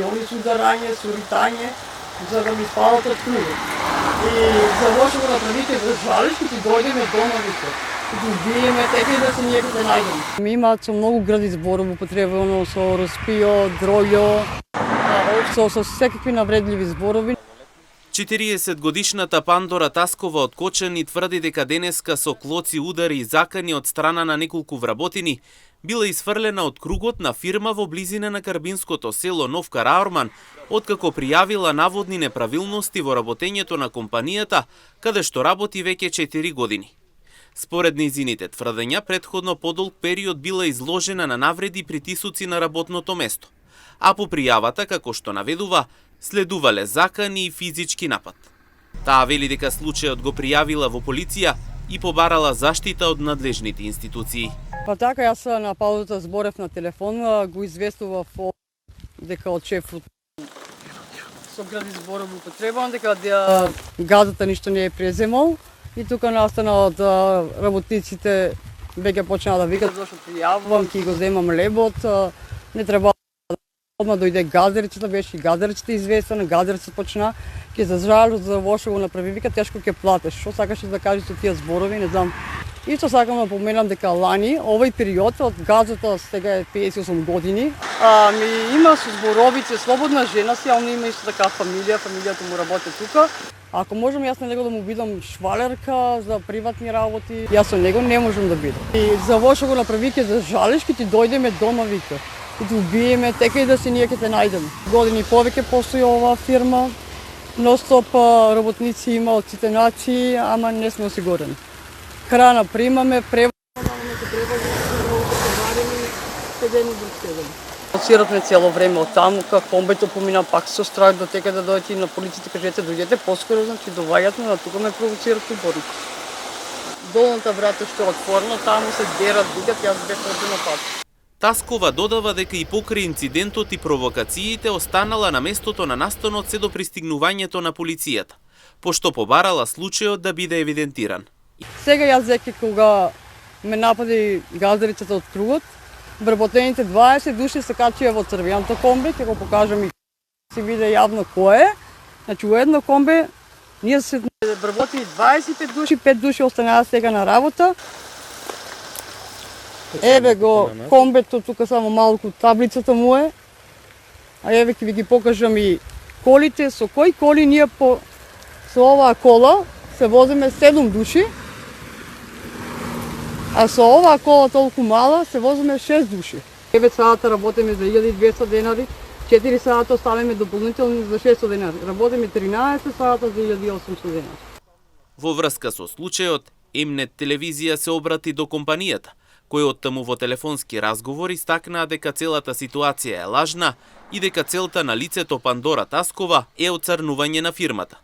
Они со ударање, со ритање, за да ми спалат од кругот. И за лошо го направите, да жалиш, ти дојдеме дома, вика. Да убиеме, така и да се ние да најдеме. Ми имаат со многу гради зборови употребено, со распио, дролјо, со секакви навредливи зборови. 40-годишната Пандора Таскова од Кочани тврди дека денеска со клоци, удари и закани од страна на неколку вработини била изфрлена од кругот на фирма во близина на карбинското село Нов Караорман, откако пријавила наводни неправилности во работењето на компанијата, каде што работи веќе 4 години. Според нејзините тврдења, предходно подолг период била изложена на навреди и притисоци на работното место, а по пријавата, како што наведува, следувале закани и физички напад. Таа вели дека случајот го пријавила во полиција и побарала заштита од надлежните институции. Па така, јас на паузата зборев на телефон, го известував дека од шефот со гради зборов употребувам, дека газата ништо не е преземал и тука настана од работниците веќе почнаа да викат зашто пријавувам, ќе го земам лебот, не треба. Одма дојде газерицата, беше и газерицата известена, газерицата почна, ќе за жал, за лошо го направи, вика тешко ќе платиш. Што сакаше да кажеш со тие зборови, не знам. Исто сакам да поменам дека лани, овој период од газата сега е 58 години. Ми има со зборовице слободна жена си, а он има исто така фамилијата му работи тука. Ако можам јас на него да му бидам швалерка за приватни работи, јас со него не можам да бидам. И за лошо го направи, ќе за жалиш, ќе ти дојдеме дома, вика. Да убиеме, така и да се ние ќе те најдеме. Години повеќе постои оваа фирма, ностоп работници има од сите нации, ама не сме осигурени. Храна примаме, Сиротме цело време од таму, како комбето помина пак со страх до тека да дојдете на полицијата, кажете дојдете поскоро, значи доваѓате, на тука ме провоцират уборници. Долната врата што е отворена, таму се дерат, бидат, јас бев на пат. Таскова додава дека и покрај инцидентот и провокациите останала на местото на настанот се до пристигнувањето на полицијата, пошто побарала случајот да биде евидентиран. Сега јас зеки кога ме напади газдарицата од кругот, вработените 20 души се качија во црвеното комбе, ќе го покажам и се виде јавно кој е. Значи во едно комбе ние се вработи 25 души, 5 души останаа сега на работа. Еве го комбето, тука само малку таблицата му е. А еве ќе ви ги покажам и колите, со кои коли ние со оваа кола се возиме 7 души. А со оваа кола толку мала се возиме 6 души. 9 сата работиме за 1200 денари, 4 сата оставиме дополнителни за 600 денари. Работиме 13 сата за 1800 денари. Во врска со случајот, Емнет телевизија се обрати до компанијата, кој оттаму во телефонски разговори истакнаа дека целата ситуација е лажна и дека целта на лицето Пандора Таскова е оцрнување на фирмата.